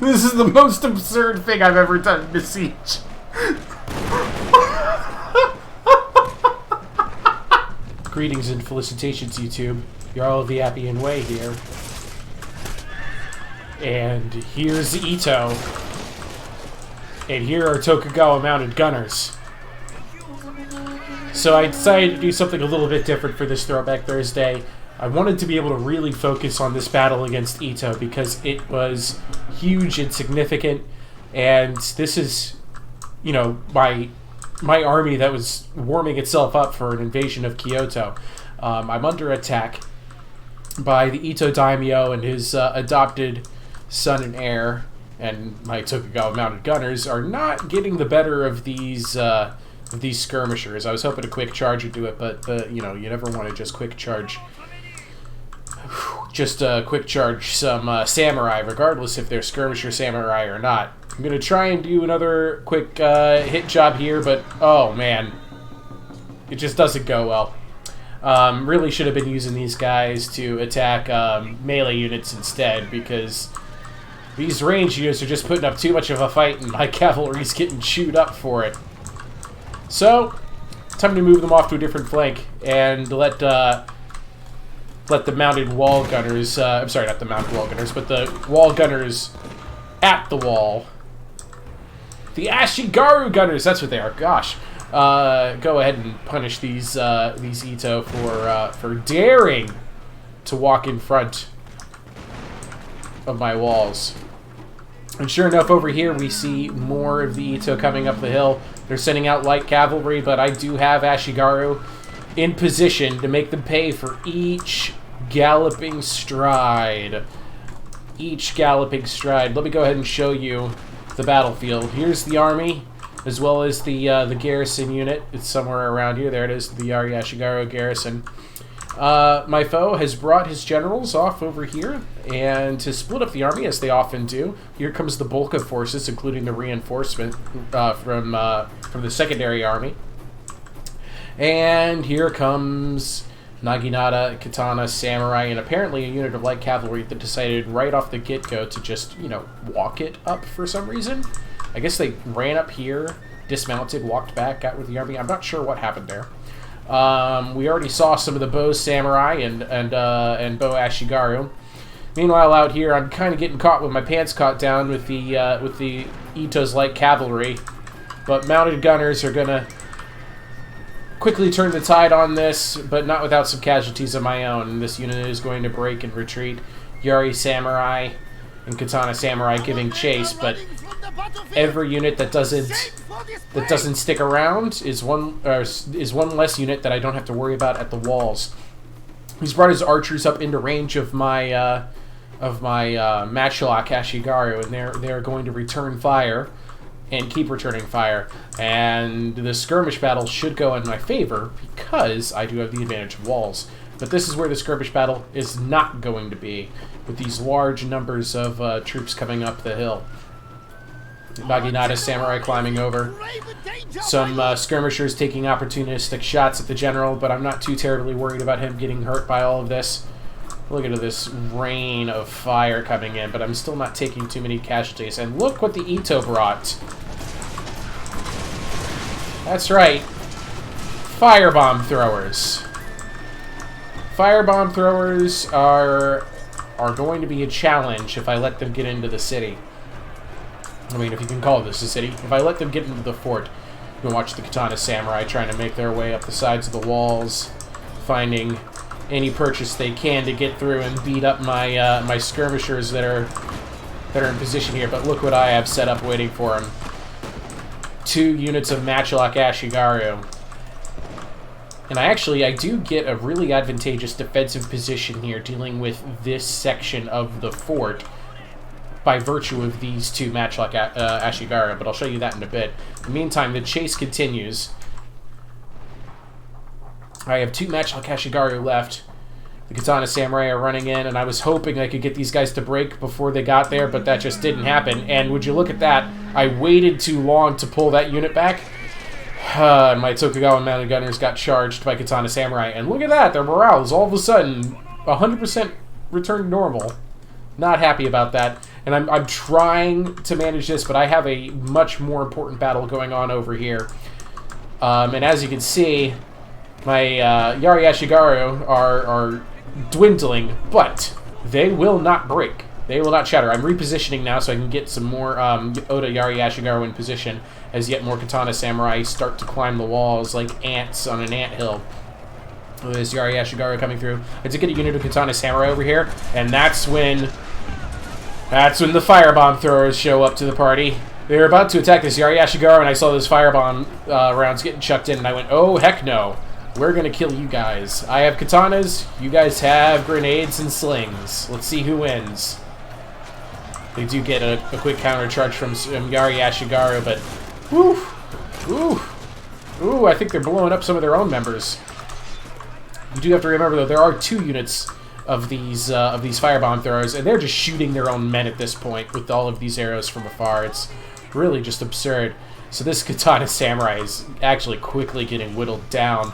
This is the most absurd thing I've ever done in Besiege. Greetings and felicitations, YouTube. You're all the Appian Way here. And here's Ito. And here are Tokugawa mounted gunners. So I decided to do something a little bit different for this Throwback Thursday. I wanted to be able to really focus on this battle against Ito because it was huge and significant, and this is, you know, my army that was warming itself up for an invasion of Kyoto. I'm under attack by the Ito daimyo and his adopted son and heir, and my Tokugawa mounted gunners are not getting the better of these skirmishers. I was hoping a quick charge would do it, but you know, you never want to just quick charge. Quick charge some samurai, regardless if they're skirmisher samurai or not. I'm gonna try and do another quick hit job here, but oh man, it just doesn't go well. Really should have been using these guys to attack melee units instead, because these range units are just putting up too much of a fight, and my cavalry's getting chewed up for it. So, time to move them off to a different flank and let the mounted wall gunners, I'm sorry, not the mounted wall gunners, but the wall gunners at the wall. The Ashigaru gunners, that's what they are, gosh. Go ahead and punish these Ito for daring to walk in front of my walls. And sure enough, over here we see more of the Ito coming up the hill. They're sending out light cavalry, but I do have Ashigaru in position to make them pay for each galloping stride. Each galloping stride. Let me go ahead and show you the battlefield. Here's the army, as well as the garrison unit. It's somewhere around here. There it is, the Ashigaru garrison. My foe has brought his generals off over here, and to split up the army, as they often do. Here comes the bulk of forces, including the reinforcement from the secondary army. And here comes Naginata, Katana, Samurai, and apparently a unit of light cavalry that decided right off the get-go to just, you know, walk it up for some reason. I guess they ran up here, dismounted, walked back, got with the army. I'm not sure what happened there. We already saw some of the Bow Samurai and Bow Ashigaru. Meanwhile, out here, I'm kind of getting caught with my pants caught down with the Ito's light cavalry, but mounted gunners are gonna quickly turn the tide on this, but not without some casualties of my own. This unit is going to break and retreat. Yari Samurai and Katana Samurai giving chase, but every unit that doesn't stick around is one less unit that I don't have to worry about at the walls. He's brought his archers up into range of my Matchlock Ashigaru, and they're going to return fire and keep returning fire. And the skirmish battle should go in my favor because I do have the advantage of walls. But this is where the skirmish battle is not going to be, with these large numbers of troops coming up the hill. Naginata Samurai climbing over. Some skirmishers taking opportunistic shots at the general, but I'm not too terribly worried about him getting hurt by all of this. Look at this rain of fire coming in, but I'm still not taking too many casualties. And look what the Ito brought. That's right. Firebomb throwers. Firebomb throwers are going to be a challenge if I let them get into the city. I mean, if you can call this a city. If I let them get into the fort, you can watch the Katana Samurai trying to make their way up the sides of the walls, finding any purchase they can to get through and beat up my my skirmishers that are in position here. But look what I have set up waiting for them. 2 units of Matchlock Ashigaru. And I do get a really advantageous defensive position here dealing with this section of the fort by virtue of these 2 Matchlock Ashigaru, but I'll show you that in a bit. In the meantime, the chase continues. I have 2 Matchlock Ashigaru left. The Katana Samurai are running in, and I was hoping I could get these guys to break before they got there, but that just didn't happen. And would you look at that, I waited too long to pull that unit back. And my Tokugawa mounted gunners got charged by Katana Samurai, and look at that, their morale is all of a sudden 100% returned to normal. Not happy about that. And I'm trying to manage this, but I have a much more important battle going on over here. And as you can see, my Yari Ashigaru are dwindling, but they will not break. They will not shatter. I'm repositioning now so I can get some more Oda Yari Ashigaru in position as yet more Katana Samurai start to climb the walls like ants on an anthill. There's Yari Ashigaru coming through. I did get a unit of Katana Samurai over here, and that's when the firebomb throwers show up to the party. They were about to attack this Yari Ashigaru, and I saw those firebomb rounds getting chucked in, and I went, oh, heck no. We're going to kill you guys. I have katanas. You guys have grenades and slings. Let's see who wins. They do get a quick counter charge from Yari Ashigaru, but ooh, I think they're blowing up some of their own members. You do have to remember, though, there are 2 units of these firebomb throwers, and they're just shooting their own men at this point with all of these arrows from afar. It's really just absurd. So this Katana Samurai is actually quickly getting whittled down,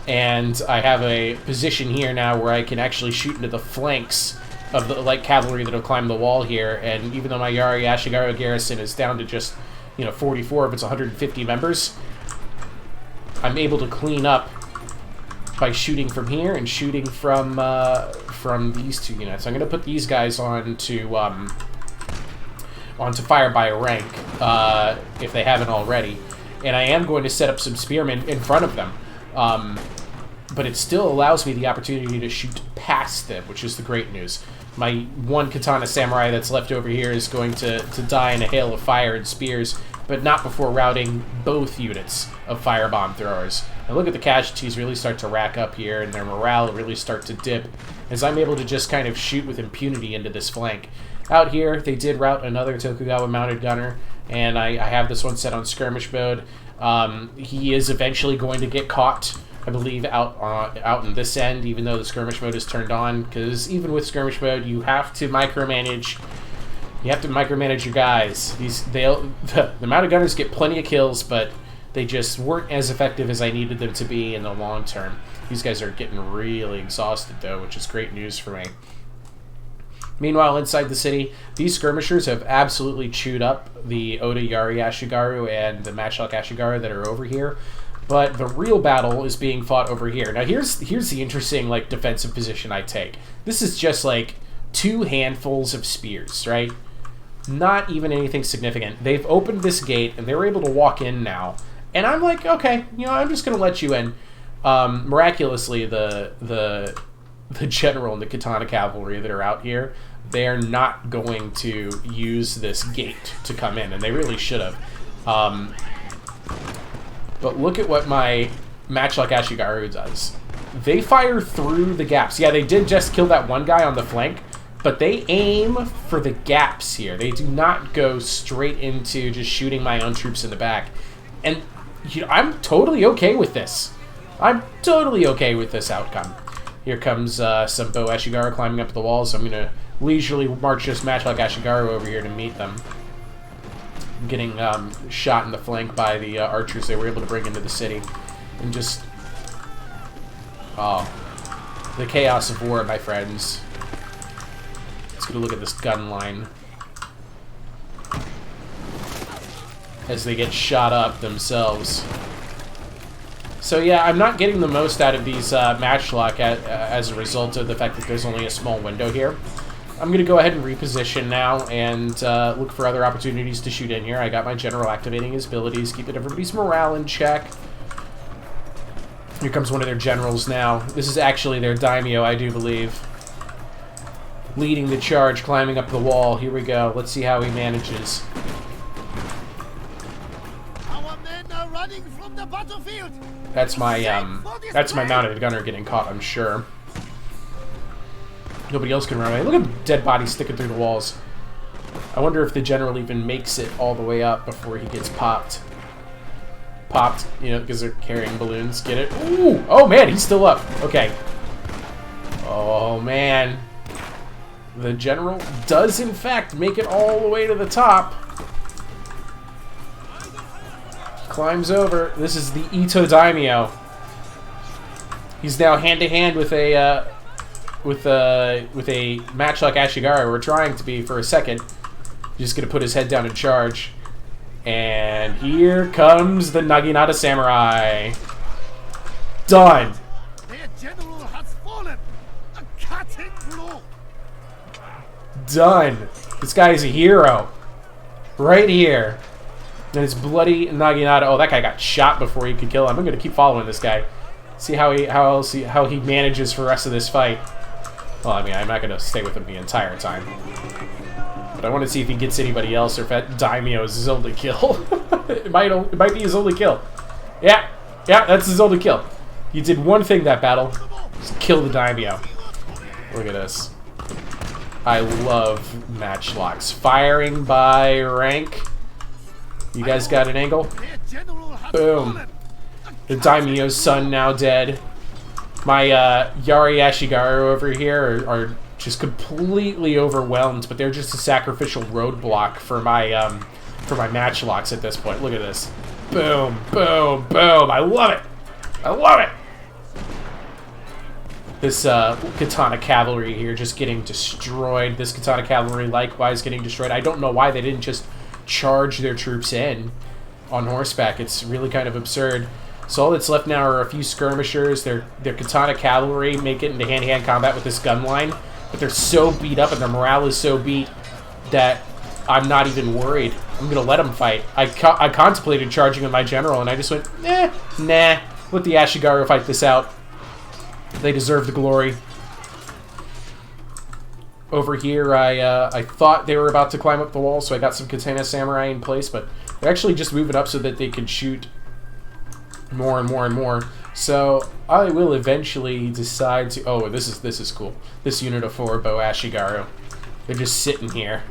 and I have a position here now where I can actually shoot into the flanks of the light cavalry that have climbed the wall here. And even though my Yari Ashigaru garrison is down to just 44 of its 150 members, I'm able to clean up by shooting from here and shooting from these 2 units. I'm going to put these guys onto fire by rank if they haven't already, and I am going to set up some spearmen in front of them. But it still allows me the opportunity to shoot past them, which is the great news. My 1 Katana Samurai that's left over here is going to die in a hail of fire and spears, but not before routing both units of firebomb throwers. And look at the casualties really start to rack up here, and their morale really start to dip, as I'm able to just kind of shoot with impunity into this flank. Out here, they did rout another Tokugawa mounted gunner, and I have this one set on skirmish mode. He is eventually going to get caught, I believe, out in this end, even though the skirmish mode is turned on, because even with skirmish mode, you have to micromanage. You have to micromanage your guys. The mounted gunners get plenty of kills, but they just weren't as effective as I needed them to be in the long term. These guys are getting really exhausted, though, which is great news for me. Meanwhile, inside the city, these skirmishers have absolutely chewed up the Oda Yari Ashigaru and the Matchlock Ashigaru that are over here. But the real battle is being fought over here. Now, here's the interesting defensive position I take. This is just 2 handfuls of spears, right? Not even anything significant. They've opened this gate, and they're able to walk in now. And I'm like, okay, I'm just going to let you in. Miraculously, the general and the Katana cavalry that are out here, they're not going to use this gate to come in, and they really should have. But look at what my Matchlock Ashigaru does. They fire through the gaps. Yeah, they did just kill that one guy on the flank, but they aim for the gaps here. They do not go straight into just shooting my own troops in the back. And I'm totally okay with this. I'm totally okay with this outcome. Here comes some Bo Ashigaru climbing up the walls, so I'm going to leisurely march this Matchlock Ashigaru over here to meet them. Getting shot in the flank by the archers they were able to bring into the city. And just... oh. The chaos of war, my friends. Let's get a look at this gun line. As they get shot up themselves. So yeah, I'm not getting the most out of these Matchlock as a result of the fact that there's only a small window here. I'm going to go ahead and reposition now and look for other opportunities to shoot in here. I got my general activating his abilities, keeping everybody's morale in check. Here comes one of their generals now. This is actually their daimyo, I do believe. Leading the charge, climbing up the wall. Here we go. Let's see how he manages. Our men are running from the battlefield. That's my mounted gunner getting caught, I'm sure. Nobody else can run away. Look at the dead body sticking through the walls. I wonder if the general even makes it all the way up before he gets popped. Popped, because they're carrying balloons. Get it? Ooh! Oh, man, he's still up. Okay. Oh, man. The general does, in fact, make it all the way to the top. Climbs over. This is the Ito Daimyo. He's now hand-to-hand with a... with a Matchlock Ashigaru, we're trying to be for a second. Just gonna put his head down and charge. And here comes the Naginata Samurai. Done. Their general has fallen. A cutting blow. Done. This guy is a hero. Right here. And it's bloody Naginata. Oh, that guy got shot before he could kill him. I'm gonna keep following this guy. See how he manages for the rest of this fight. Well, I mean, I'm not gonna stay with him the entire time. But I want to see if he gets anybody else or if that daimyo is his only kill. it might be his only kill. Yeah, that's his only kill. He did one thing that battle. Just kill the daimyo. Look at this. I love matchlocks. Firing by rank. You guys got an angle? Boom. The daimyo's son now dead. My Yari Ashigaru over here are just completely overwhelmed, but they're just a sacrificial roadblock for my matchlocks at this point. Look at this. Boom, boom, boom. I love it. I love it. This Katana Cavalry here just getting destroyed. This Katana Cavalry likewise getting destroyed. I don't know why they didn't just charge their troops in on horseback. It's really kind of absurd. So all that's left now are a few skirmishers. Their Katana Cavalry make it into hand-to-hand combat with this gun line, but they're so beat up and their morale is so beat that I'm not even worried. I'm going to let them fight. I contemplated charging with my general, and I just went, nah. Let the Ashigaru fight this out. They deserve the glory. Over here, I thought they were about to climb up the wall, so I got some Katana Samurai in place, but they're actually just moving up so that they can shoot more and more and more. So I will eventually decide to... Oh, this is cool. This unit of 4 bow Ashigaru. They're just sitting here.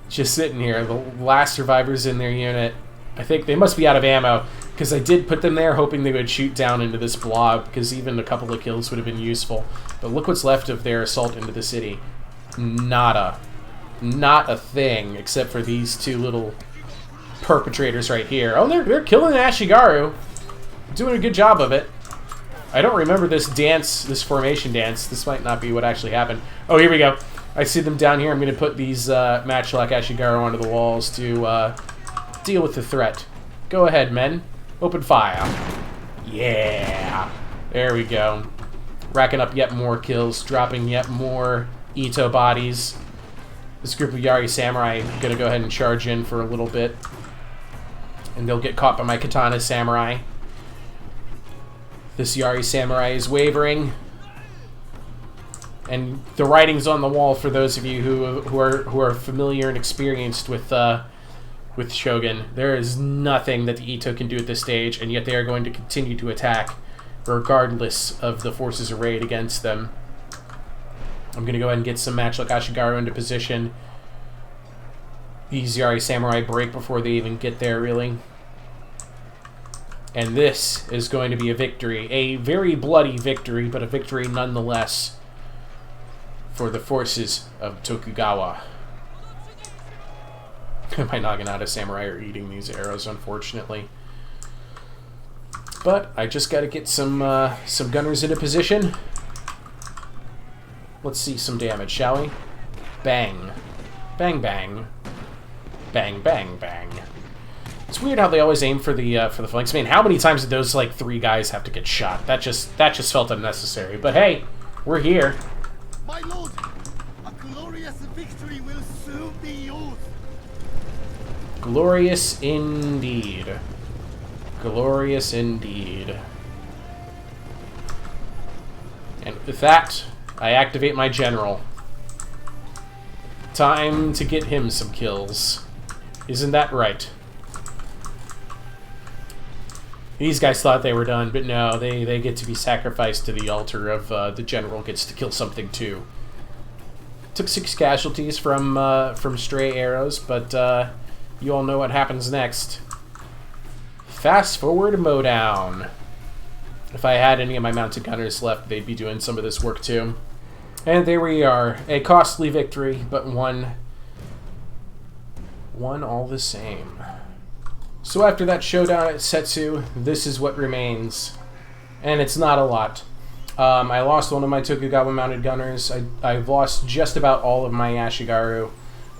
Just sitting here. The last survivors in their unit. I think they must be out of ammo, because I did put them there hoping they would shoot down into this blob, because even a couple of kills would have been useful. But look what's left of their assault into the city. Nada. Not a thing, except for these two little perpetrators right here. Oh, they're killing Ashigaru. Doing a good job of it. I don't remember this dance, this formation dance. This might not be what actually happened. Oh, here we go. I see them down here. I'm going to put these matchlock Ashigaru onto the walls to deal with the threat. Go ahead, men. Open fire. Yeah. There we go. Racking up yet more kills, dropping yet more Ito bodies. This group of Yari Samurai are going to go ahead and charge in for a little bit. And they'll get caught by my Katana Samurai. This Yari Samurai is wavering. And the writing's on the wall for those of you who are familiar and experienced with Shogun. There is nothing that the Ito can do at this stage, and yet they are going to continue to attack regardless of the forces arrayed against them. I'm going to go ahead and get some matchlock Ashigaru into position. These Yari Samurai break before they even get there, really. And this is going to be a victory. A very bloody victory, but a victory nonetheless for the forces of Tokugawa. My Naginata Samurai are eating these arrows, unfortunately. But I just got to get some gunners into position. Let's see some damage, shall we? Bang. Bang, bang. Bang, bang, bang. It's weird how they always aim for the flanks. Man, how many times did those, like, 3 guys have to get shot? That just felt unnecessary. But hey, we're here. My lord, a glorious victory will soon be yours. Glorious indeed. Glorious indeed. And with that, I activate my general. Time to get him some kills. Isn't that right? These guys thought they were done, but no, they get to be sacrificed to the altar of the general gets to kill something too. Took 6 casualties from stray arrows, but you all know what happens next. Fast forward mowdown. If I had any of my mounted gunners left, they'd be doing some of this work too. And there we are. A costly victory, but one all the same. So after that showdown at Setsu, this is what remains. And it's not a lot. I lost one of my Tokugawa mounted gunners. I've lost just about all of my Ashigaru,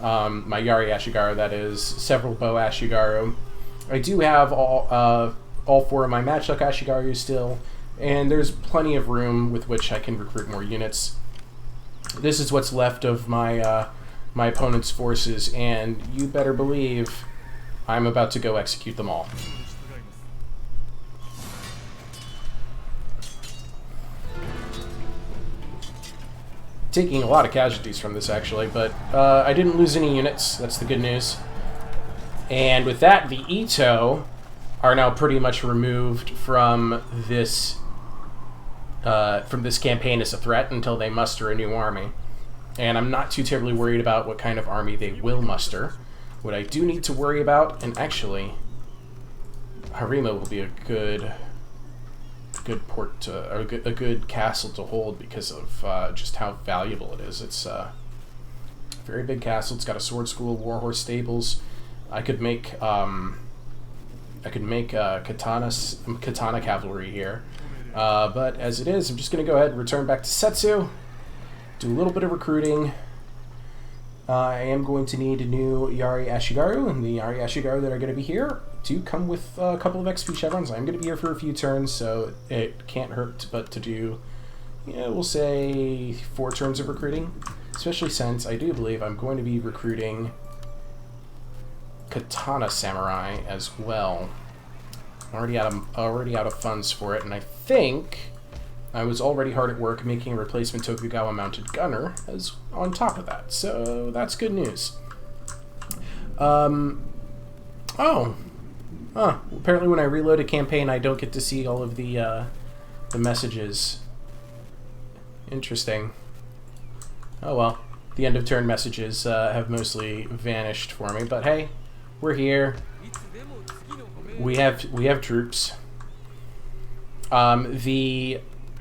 my Yari Ashigaru, that is, several bow Ashigaru. I do have all 4 of my matchlock Ashigaru still, and there's plenty of room with which I can recruit more units. This is what's left of my my opponent's forces, and you better believe I'm about to go execute them all. Taking a lot of casualties from this, actually, but I didn't lose any units. That's the good news. And with that, the Ito are now pretty much removed from this campaign as a threat until they muster a new army. And I'm not too terribly worried about what kind of army they will muster. What I do need to worry about, and actually, Harima will be a good port to, or a good castle to hold because of just how valuable it is. It's a very big castle. It's got a sword school, warhorse stables. I could make katana cavalry here, but as it is, I'm just going to go ahead and return back to Setsu, do a little bit of recruiting. I am going to need a new Yari Ashigaru, and the Yari Ashigaru that are going to be here do come with a couple of XP chevrons. I'm going to be here for a few turns, so it can't hurt but to do, we'll say 4 turns of recruiting, especially since I do believe I'm going to be recruiting Katana Samurai as well. I'm already out of funds for it, and I think I was already hard at work making a replacement Tokugawa mounted gunner as on top of that, so that's good news. Apparently when I reload a campaign, I don't get to see all of the messages. Interesting. Oh well, the end of turn messages have mostly vanished for me, but hey, we're here. We have troops.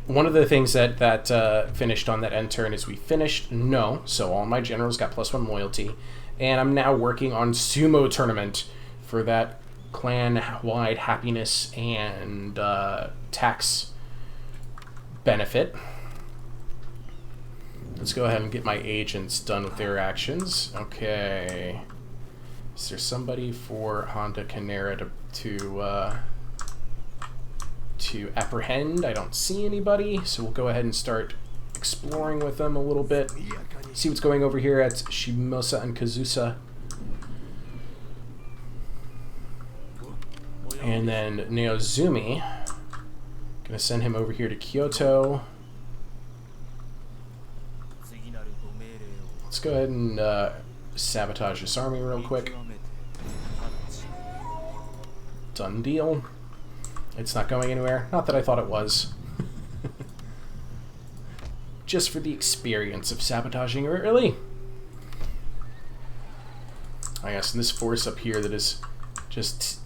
One of the things that finished on that end turn is we finished No, so all my generals got +1 loyalty, and I'm now working on Sumo Tournament for that clan-wide happiness and tax benefit. Let's go ahead and get my agents done with their actions. Okay. Is there somebody for Honda Canera to apprehend? I don't see anybody, so we'll go ahead and start exploring with them a little bit. See what's going over here at Shimosa and Kazusa. And then Neozumi, gonna send him over here to Kyoto. Let's go ahead and sabotage this army real quick. Done deal. It's not going anywhere. Not that I thought it was. Just for the experience of sabotaging it early. I guess, and this force up here that is just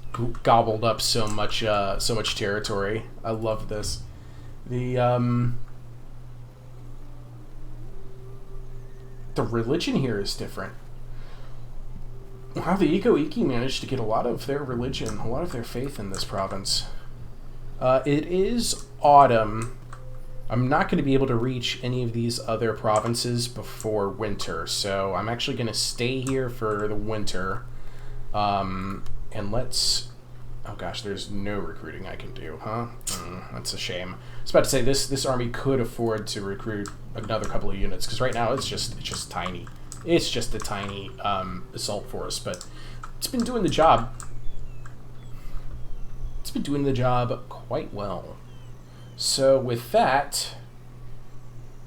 gobbled up so much territory. I love this. The religion here is different. Wow, the Iko-Iki managed to get a lot of their religion, a lot of their faith in this province. It is autumn. I'm not going to be able to reach any of these other provinces before winter, so I'm actually going to stay here for the winter. And let's... Oh gosh, there's no recruiting I can do, huh? That's a shame. I was about to say, this army could afford to recruit another couple of units, because right now it's just tiny. It's just a tiny assault force, but it's been doing the job. It's been doing the job quite well. So with that,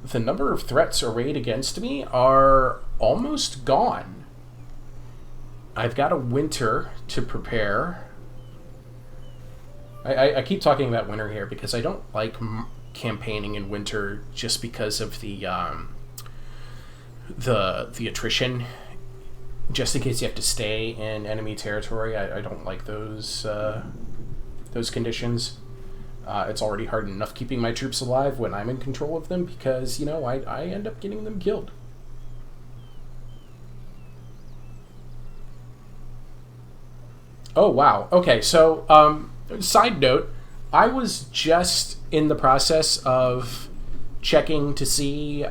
the number of threats arrayed against me are almost gone. I've got a winter to prepare. I keep talking about winter here because I don't like campaigning in winter just because of the attrition. Just in case you have to stay in enemy territory, I don't like those conditions. It's already hard enough keeping my troops alive when I'm in control of them because, I end up getting them killed. Oh, wow. Okay, so, side note, I was just in the process of checking to see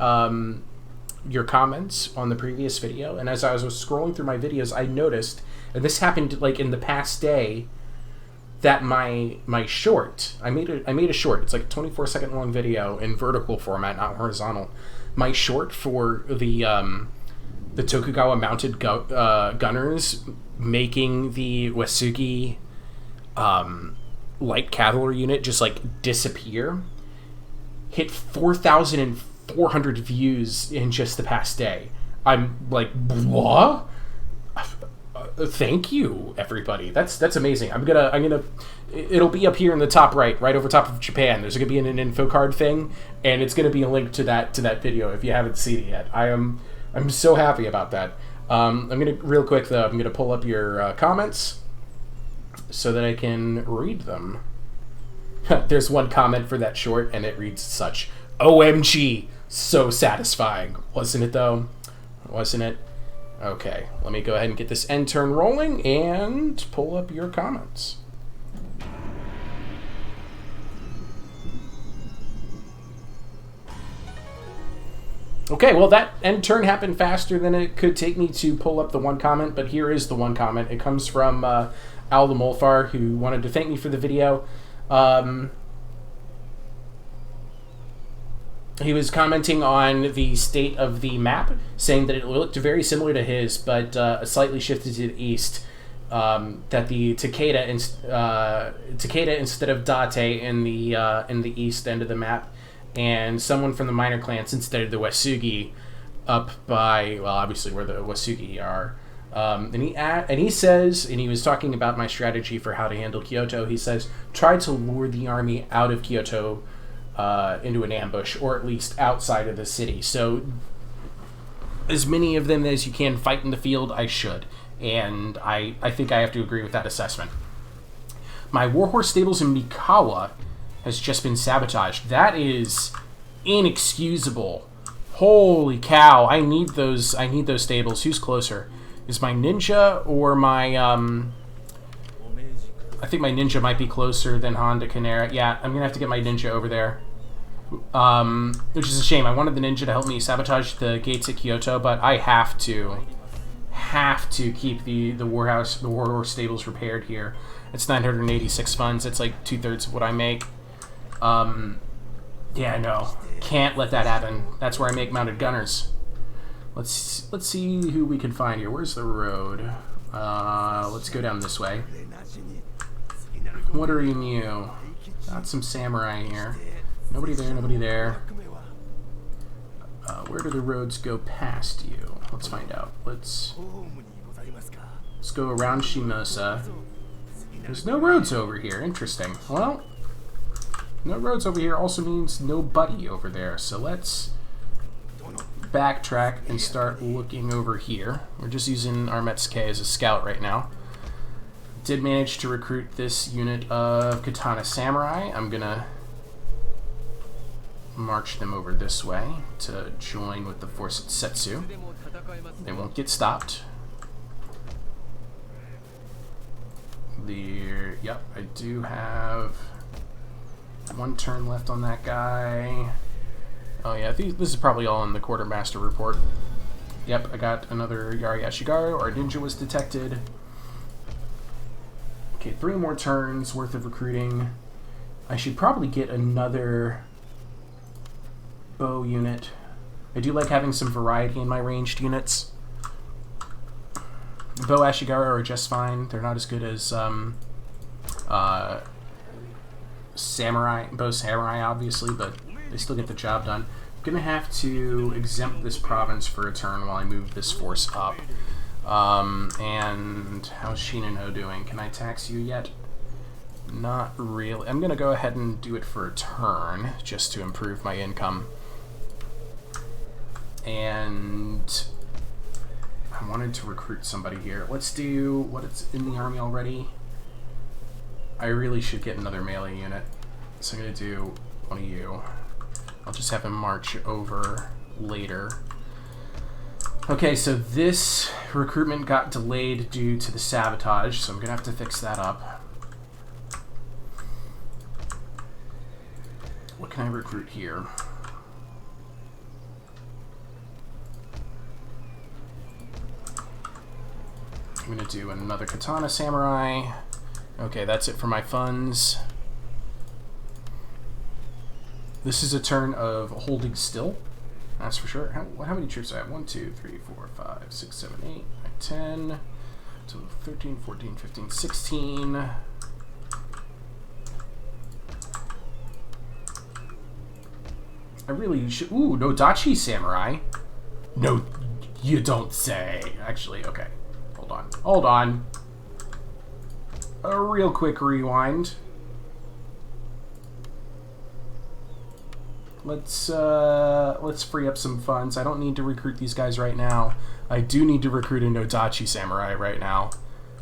your comments on the previous video, and as I was scrolling through my videos, I noticed, and this happened like in the past day, that my short, I made a short. It's like a 24-second long video in vertical format, not horizontal. My short for the Tokugawa mounted gunners making the Wasugi light cavalry unit just like disappear hit 4,400 views in just the past day. I'm like, what? Thank you, everybody. That's amazing. I'm gonna. It'll be up here in the top right over top of Japan. There's gonna be an info card thing, and it's gonna be a link to that video if you haven't seen it yet. I'm so happy about that. I'm gonna real quick though. I'm gonna pull up your comments so that I can read them. There's one comment for that short, and it reads such: "OMG, so satisfying." Wasn't it though? Wasn't it? Okay, let me go ahead and get this end turn rolling and pull up your comments. Okay, well that end turn happened faster than it could take me to pull up the one comment, but here is the one comment. It comes from Al the Molfar, who wanted to thank me for the video. He was commenting on the state of the map, saying that it looked very similar to his, but slightly shifted to the east. That the Takeda instead of Date in the east end of the map, and someone from the minor clans instead of the Wasugi up by, well, obviously where the Wasugi are. And he says, and he was talking about my strategy for how to handle Kyoto. He says, try to lure the army out of Kyoto into an ambush, or at least outside of the city. So as many of them as you can fight in the field, I should. And I think I have to agree with that assessment. My warhorse stables in Mikawa has just been sabotaged. That is inexcusable. Holy cow, I need those stables. Who's closer? Is my ninja or my I think my ninja might be closer than Honda Canera. Yeah, I'm gonna have to get my ninja over there. Which is a shame. I wanted the ninja to help me sabotage the gates at Kyoto, but I have to keep the warhorse stables repaired here. It's 986 funds. It's like 2/3 of what I make. Yeah, no, can't let that happen. That's where I make mounted gunners. Let's see who we can find here. Where's the road? Let's go down this way. What are you? Got some samurai here. Nobody there, nobody there. Where do the roads go past you? Let's find out. Let's go around Shimosa. There's no roads over here. Interesting. Well, no roads over here also means nobody over there. So let's backtrack and start looking over here. We're just using our Metsuke as a scout right now. Did manage to recruit this unit of Katana Samurai. I'm gonna march them over this way to join with the force at Setsu. They won't get stopped. Yep, I do have one turn left on that guy. Oh yeah, this is probably all in the quartermaster report. Yep, I got another Yari Ashigaru. Our ninja was detected. Okay, 3 more turns worth of recruiting. I should probably get another bow unit. I do like having some variety in my ranged units. Bow Ashigaru are just fine. They're not as good as bow samurai, obviously, but they still get the job done. I'm gonna have to exempt this province for a turn while I move this force up. And how's Shinano doing? Can I tax you yet? Not really. I'm gonna go ahead and do it for a turn just to improve my income. And I wanted to recruit somebody here. Let's do what it's in the army already. I really should get another melee unit. So I'm gonna do one of you. I'll just have him march over later. Okay, so this recruitment got delayed due to the sabotage, so I'm gonna have to fix that up. What can I recruit here? I'm going to do another Katana Samurai. Okay, that's it for my funds. This is a turn of holding still. That's for sure. How many troops do I have? 1, 2, 3, 4, 5, 6, 7, 8, 9, 10. So 13, 14, 15, 16. I really should... Ooh, no-dachi Samurai. No, you don't say. Actually, okay. Hold on. Hold on. A real quick rewind. Let's free up some funds. I don't need to recruit these guys right now. I do need to recruit a no-dachi Samurai right now.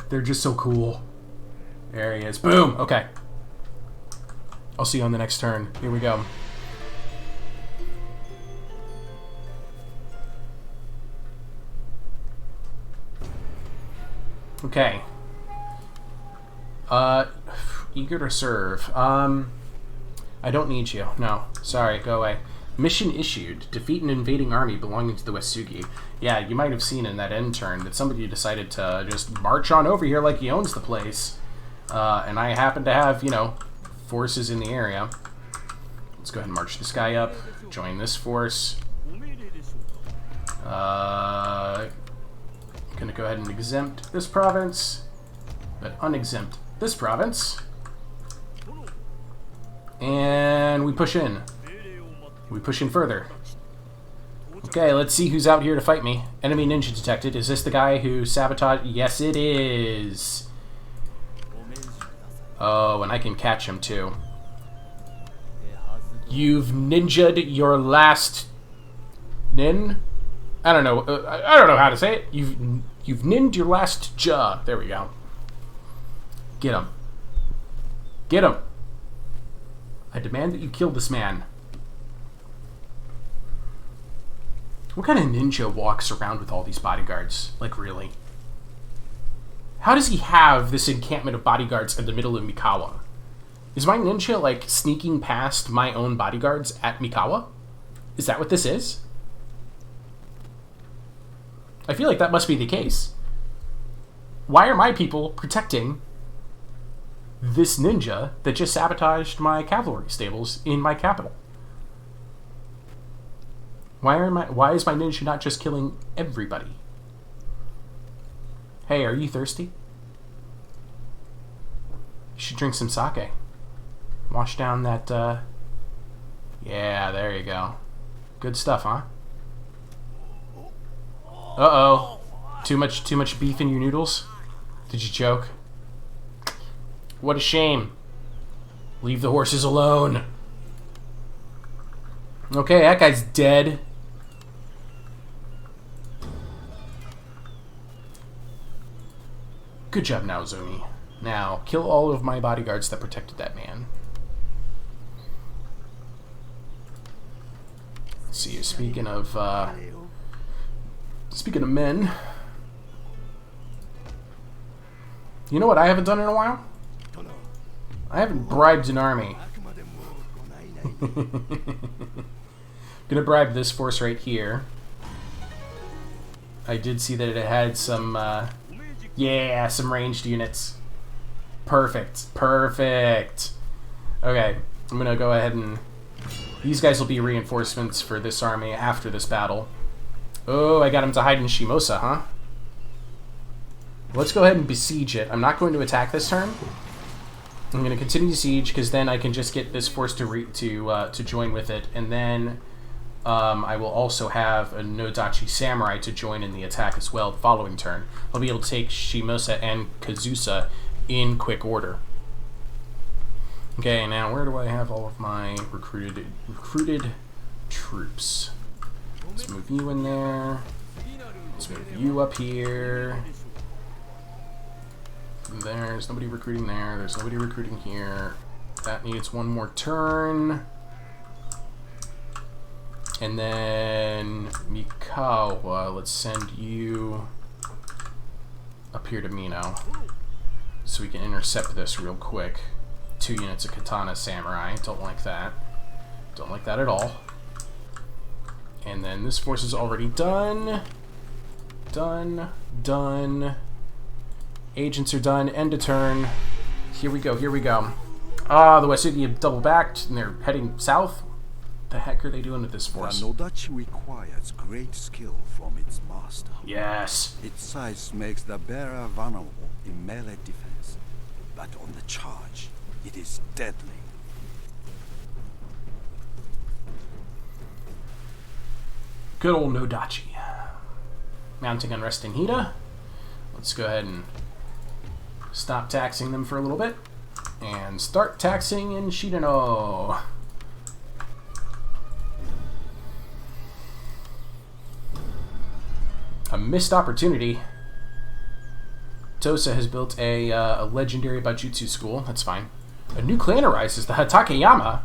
They're just so cool. There he is. Boom! Okay. I'll see you on the next turn. Here we go. Okay. Eager to serve. I don't need you. No. Sorry, go away. Mission issued. Defeat an invading army belonging to the Westsugi. Yeah, you might have seen in that end turn that somebody decided to just march on over here like he owns the place. And I happen to have, you know, forces in the area. Let's go ahead and march this guy up. Join this force. Gonna go ahead and exempt this province, but unexempt this province. And we push in. We push in further. Okay, let's see who's out here to fight me. Enemy ninja detected. Is this the guy who sabotaged? Yes, it is. Oh, and I can catch him too. You've ninja'd your last nin? I don't know. I don't know how to say it. You've ninned your last ja. There we go. Get him. Get him. I demand that you kill this man. What kind of ninja walks around with all these bodyguards? Like, really? How does he have this encampment of bodyguards in the middle of Mikawa? Is my ninja, like, sneaking past my own bodyguards at Mikawa? Is that what this is? I feel like that must be the case. Why are my people protecting this ninja that just sabotaged my cavalry stables in my capital? Why is my ninja not just killing everybody? Hey, are you thirsty? You should drink some sake. Wash down that, yeah, there you go. Good stuff, huh? Uh-oh. Too much beef in your noodles? Did you choke? What a shame. Leave the horses alone. Okay, that guy's dead. Good job, Naozumi. Now, kill all of my bodyguards that protected that man. Let's see, speaking of men, you know what I haven't done in a while? I haven't bribed an army. Gonna bribe this force right here. I did see that it had some, yeah, some ranged units. Perfect. Perfect. Okay, I'm gonna go ahead and... These guys will be reinforcements for this army after this battle. Oh, I got him to hide in Shimosa, huh? Let's go ahead and besiege it. I'm not going to attack this turn. I'm going to continue to siege because then I can just get this force to join with it, and then I will also have a no-dachi samurai to join in the attack as well the following turn. I'll be able to take Shimosa and Kazusa in quick order. Okay, now where do I have all of my recruited troops? Let's move you in there. Let's move you up here. There's nobody recruiting there. There's nobody recruiting here. That needs one more turn. And then Mikawa, let's send you up here to Mino so we can intercept this real quick. 2 units of Katana Samurai. Don't like that. Don't like that at all. And then this force is already done. Done. Done. Agents are done. End of turn. Here we go. Here we go. Ah, the Wasugi have double backed and they're heading south. What the heck are they doing with this force? The no-dachi requires great skill from its master. Yes. Its size makes the bearer vulnerable in melee defense, but on the charge, it is deadly. Good old no-dachi. Mounting unresting Hida. Let's go ahead and stop taxing them for a little bit. And start taxing in Shidano. A missed opportunity. Tosa has built a legendary Bajutsu school. That's fine. A new clan arises, the Hatakeyama.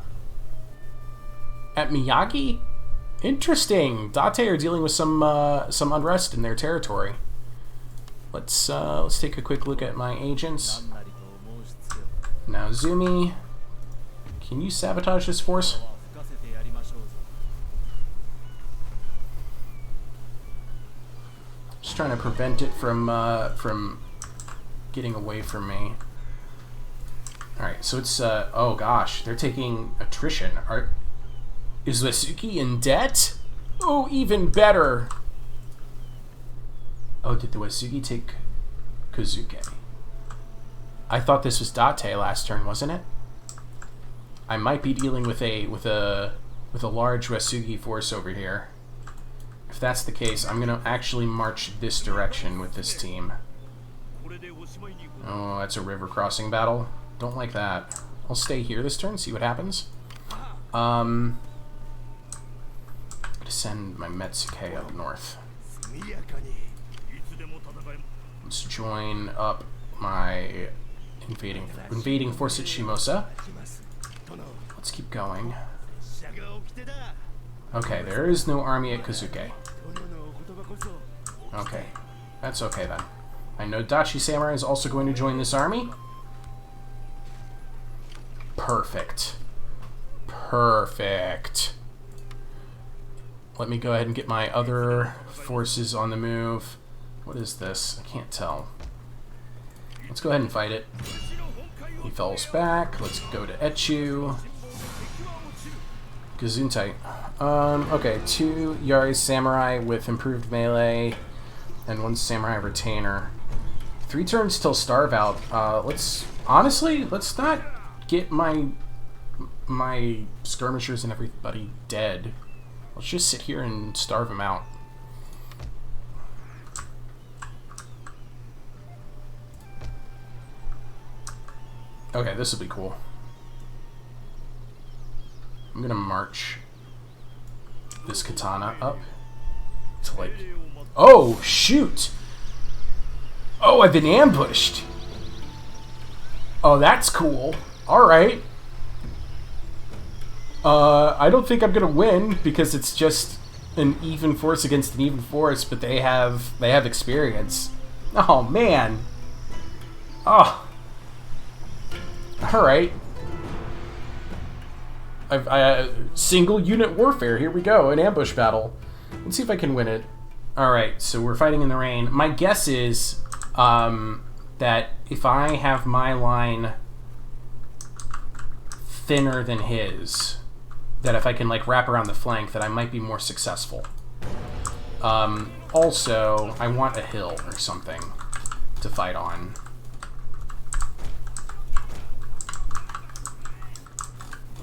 At Miyagi? Interesting. Date are dealing with some unrest in their territory. Let's take a quick look at my agents. Now, Zumi, can you sabotage this force? Just trying to prevent it from getting away from me. All right, so it's oh gosh, they're taking attrition. Is Wasuki in debt? Oh, even better. Oh, did the Wasugi take Kozuke? I thought this was Date last turn, wasn't it? I might be dealing with a large Wasugi force over here. If that's the case, I'm gonna actually march this direction with this team. Oh, that's a river crossing battle. Don't like that. I'll stay here this turn, see what happens. I'm gonna send my Metsuke up north. Let's join up my invading force at Shimosa. Let's keep going. Okay, there is no army at Kozuke. Okay, that's okay then. I know Dachi Samurai is also going to join this army. Perfect. Perfect. Let me go ahead and get my other forces on the move. What is this? I can't tell. Let's go ahead and fight it. He falls back. Let's go to Echu. Gesundheit. Okay, 2 Yari Samurai with improved melee and 1 Samurai Retainer. 3 turns till starve out. Let's not get my skirmishers and everybody dead. Let's just sit here and starve them out. Okay, this will be cool. I'm gonna march this katana up to like... Oh, shoot! Oh, I've been ambushed! Oh, that's cool. Alright. I don't think I'm gonna win because it's just an even force against an even force, but they have experience. Oh, man. Oh. Alright. Single unit warfare. Here we go. An ambush battle. Let's see if I can win it. Alright, so we're fighting in the rain. My guess is that if I have my line thinner than his, that if I can like wrap around the flank, that I might be more successful. Also, I want a hill or something to fight on.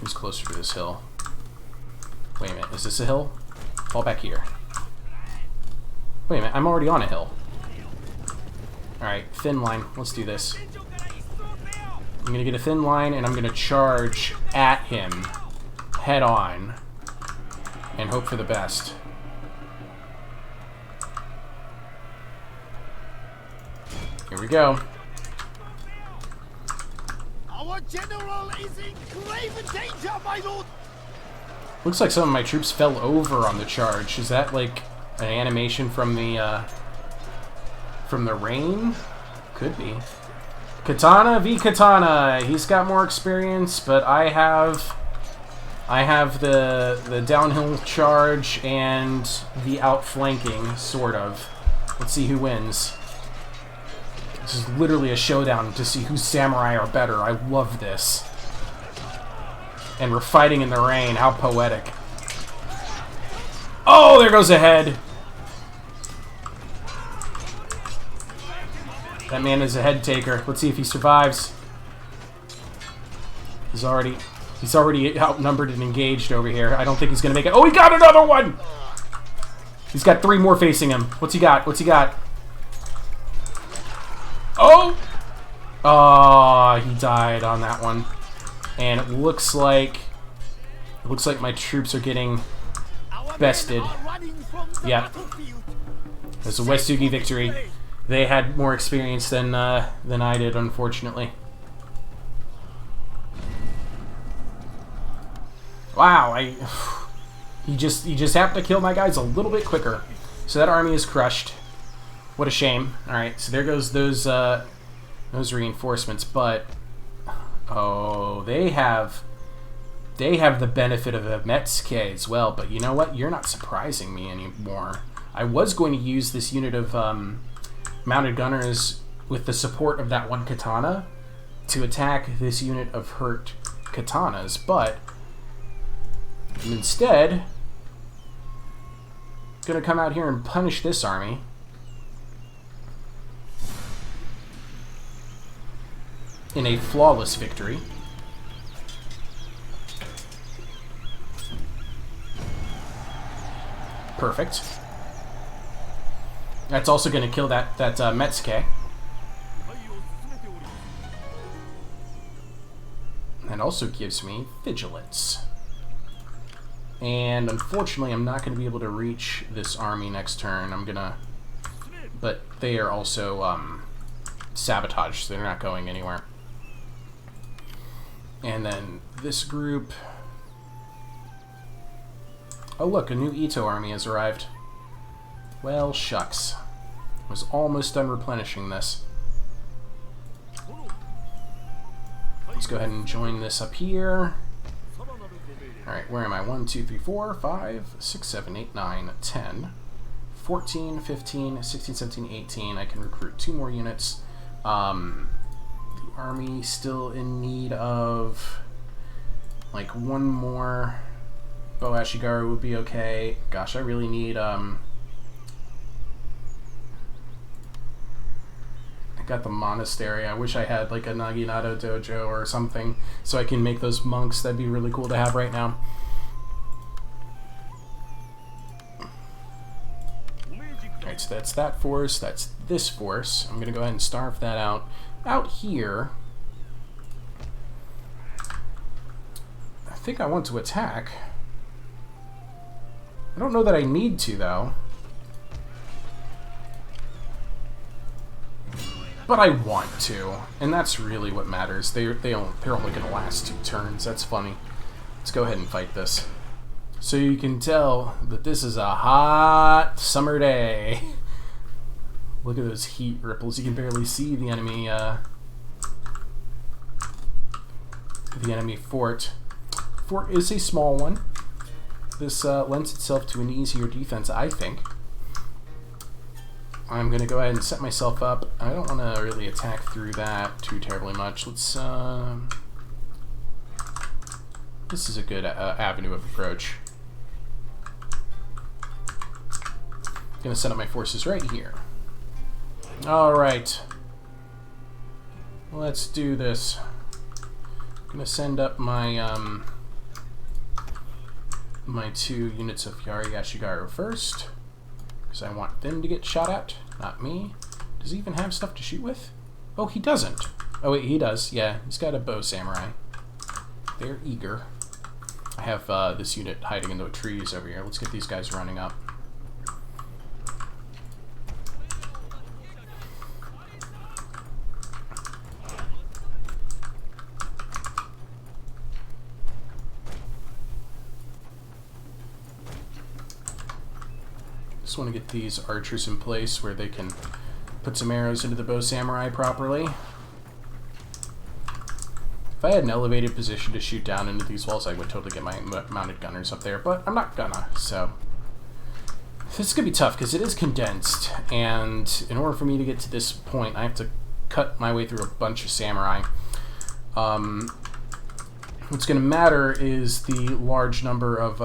Who's closer to this hill? Wait a minute, is this a hill? Fall back here. Wait a minute, I'm already on a hill. Alright, thin line, let's do this. I'm gonna get a thin line and I'm gonna charge at him head on and hope for the best. Here we go. Our general is in grave danger, my lord. Looks like some of my troops fell over on the charge. Is that like an animation from the rain? Could be. Katana v Katana. He's got more experience, but I have the downhill charge and the outflanking, sort of. Let's see who wins. This is literally a showdown to see whose samurai are better. I love this. And we're fighting in the rain. How poetic. Oh, there goes a head. That man is a head taker. Let's see if he survives. He's already outnumbered and engaged over here. I don't think he's going to make it. Oh, he got another one! He's got 3 more facing him. What's he got? What's he got? Oh! Oh, he died on that one. And it looks like my troops are getting bested. Yep. There's a Westugi victory. They had more experience than I did, unfortunately. Wow, he just happened to kill my guys a little bit quicker. So that army is crushed. What a shame. All right, so there goes those reinforcements. But oh, they have the benefit of a Metsuke as well. But you know what? You're not surprising me anymore. I was going to use this unit of mounted gunners with the support of that one katana to attack this unit of hurt katanas, but I'm instead gonna come out here and punish this army. In a flawless victory. Perfect. That's also going to kill that Metsuke. That also gives me vigilance. And unfortunately, I'm not going to be able to reach this army next turn. But they are also sabotaged, so they're not going anywhere. And then this group. Oh look, a new Ito army has arrived. Well, shucks. I was almost done replenishing this. Let's go ahead and join this up here. Alright, where am I? 1, 2, 3, 4, 5, 6, 7, 8, 9, 10, 14, 15, 16, 17, 18. I can recruit 2 more units. The army still in need of like 1 more. Bo Ashigaru would be okay. Gosh, I really need I got the monastery. I wish I had like a Naginata dojo or something so I can make those monks. That'd be really cool to have right now. Alright, so that's that force. That's this force. I'm gonna go ahead and starve that out. Out here, I think I want to attack. I don't know that I need to, though. But I want to, and that's really what matters. They're only going to last 2 turns. That's funny. Let's go ahead and fight this. So you can tell that this is a hot summer day. Look at those heat ripples. You can barely see the enemy fort. Fort is a small one. This lends itself to an easier defense, I think. I'm going to go ahead and set myself up. I don't want to really attack through that too terribly much. Let's... this is a good avenue of approach. I'm going to set up my forces right here. Alright. Let's do this. I'm going to send up my... my 2 units of Yari Ashigaru first, because I want them to get shot at, not me. Does he even have stuff to shoot with? Oh, he doesn't. Oh wait, he does. Yeah, he's got a bow samurai. They're eager. I have this unit hiding in the trees over here. Let's get these guys running up. Just want to get these archers in place where they can put some arrows into the bow samurai properly. If I had an elevated position to shoot down into these walls, I would totally get my mounted gunners up there, but I'm not gonna, so... This is gonna be tough, because it is condensed, and in order for me to get to this point, I have to cut my way through a bunch of samurai. What's going to matter is the large number of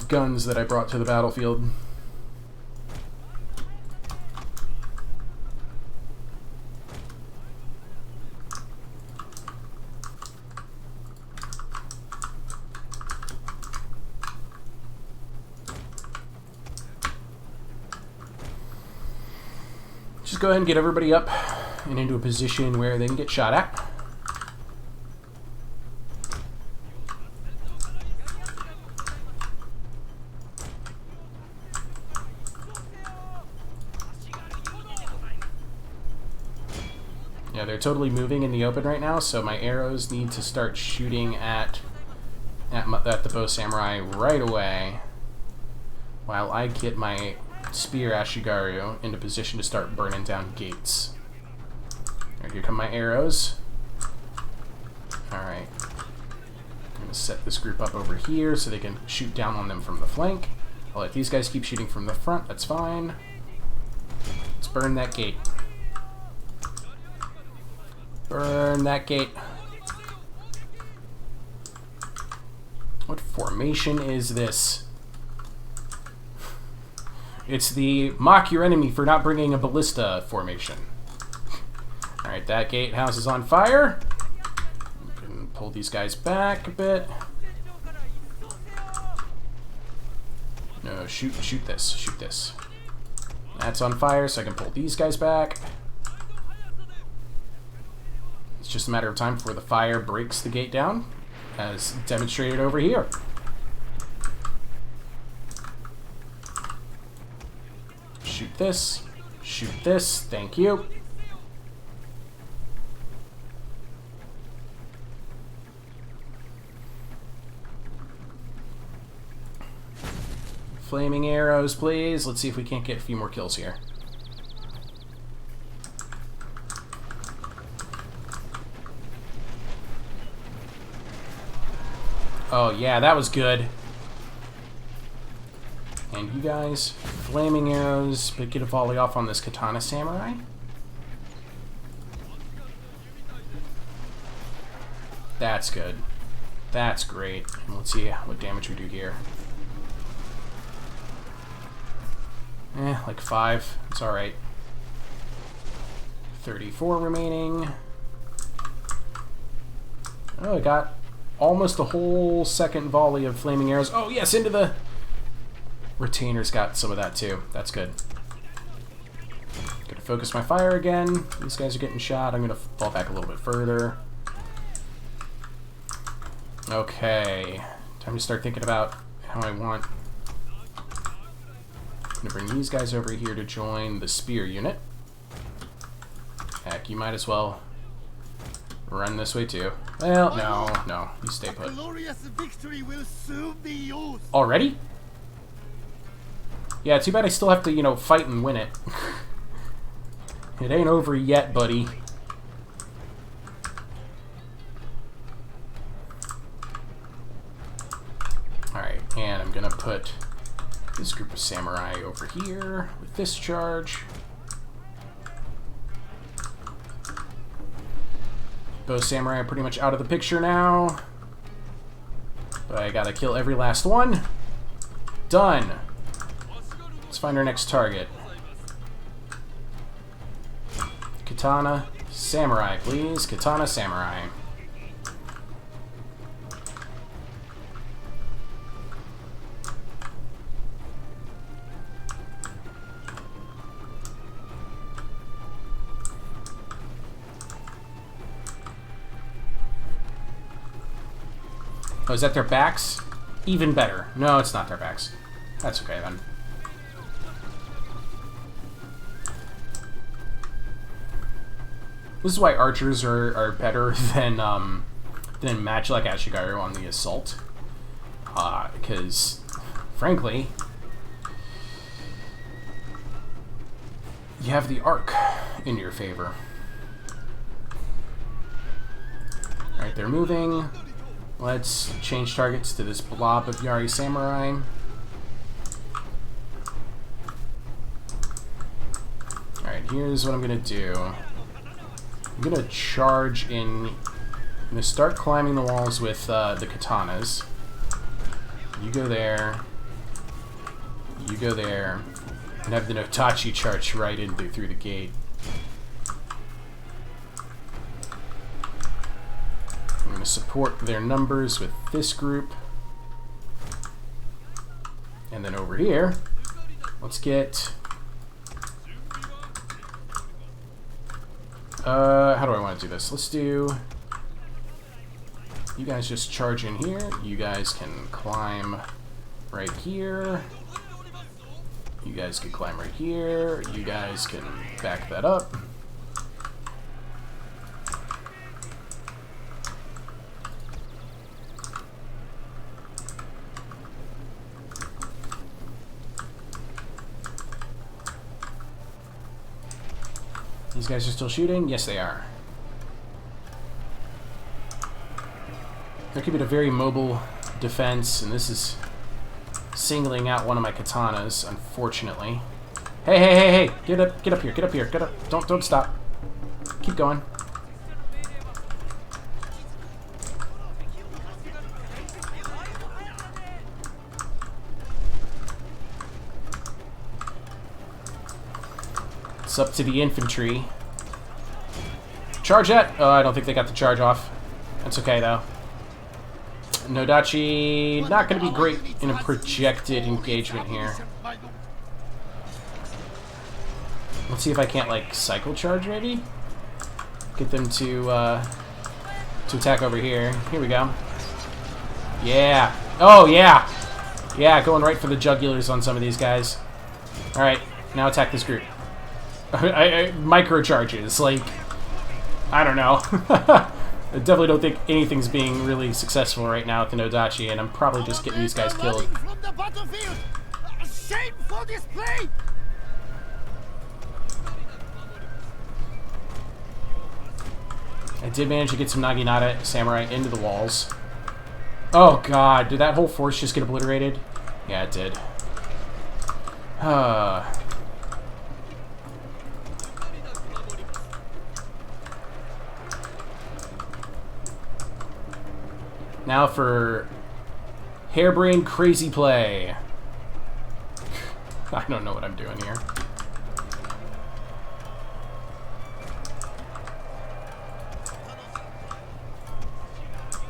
guns that I brought to the battlefield. Just go ahead and get everybody up and into a position where they can get shot at. Yeah, they're totally moving in the open right now, so my arrows need to start shooting at the bow samurai right away, while I get my spear Ashigaru into position to start burning down gates. Alright, here come my arrows. Alright. I'm going to set this group up over here so they can shoot down on them from the flank. I'll let these guys keep shooting from the front, that's fine. Let's burn that gate. Burn that gate. What formation is this? It's the mock your enemy for not bringing a ballista formation. Alright, that gatehouse is on fire. We can pull these guys back a bit. No, shoot this, shoot this. That's on fire, so I can pull these guys back. It's just a matter of time before the fire breaks the gate down, as demonstrated over here. Shoot this, thank you. Flaming arrows, please. Let's see if we can't get a few more kills here. Oh yeah, that was good. And you guys, flaming arrows, but get a volley off on this katana samurai. That's good. That's great. And let's see what damage we do here. Like 5. It's alright. 34 remaining. Oh, I got almost a whole second volley of flaming arrows. Oh yes, into the... Retainer's got some of that too. That's good. Gonna focus my fire again. These guys are getting shot. I'm gonna fall back a little bit further. Okay. Time to start thinking about how I want... I'm gonna bring these guys over here to join the spear unit. Heck, you might as well run this way too. Well, no. You stay put. Glorious victory will soon be yours. Already? Yeah, too bad I still have to, you know, fight and win it. It ain't over yet, buddy. Alright, and I'm gonna put this group of samurai over here with this charge. Both samurai are pretty much out of the picture now. But I gotta kill every last one. Done. Let's find our next target. Katana samurai, please. Katana samurai. Oh, is that their backs? Even better. No, it's not their backs. That's okay then. This is why archers are better than match like Ashigaru on the assault. Because, frankly, you have the arc in your favor. Alright, they're moving. Let's change targets to this blob of Yari Samurai. Alright, Alright, here's what I'm gonna do. I'm gonna charge in. I'm gonna start climbing the walls with the katanas. You go there. You go there. And have the no-dachi charge right in through the gate. I'm gonna support their numbers with this group. And then over here, let's get... how do I want to do this? Let's do... You guys just charge in here. You guys can climb right here. You guys can climb right here. You guys can back that up. These guys are still shooting? Yes, they are. They're keeping a very mobile defense, and this is singling out one of my katanas, unfortunately. Hey, hey, hey, hey! Get up here, get up here, get up. Don't stop. Keep going. It's up to the infantry. Charge that! Oh, I don't think they got the charge off. That's okay, though. No-dachi, not going to be great in a projected engagement here. Let's see if I can't, like, cycle charge, maybe? Get them to attack over here. Here we go. Yeah! Oh, yeah! Yeah, going right for the jugulars on some of these guys. Alright, now attack this group. Micro charges, like, I don't know. I definitely don't think anything's being really successful right now with the no-dachi, and I'm probably just getting these guys killed. From the battlefield. Shameful display. I did manage to get some Naginata samurai into the walls. Oh god, did that whole force just get obliterated? Yeah, it did. Now for harebrained crazy play. I don't know what I'm doing here.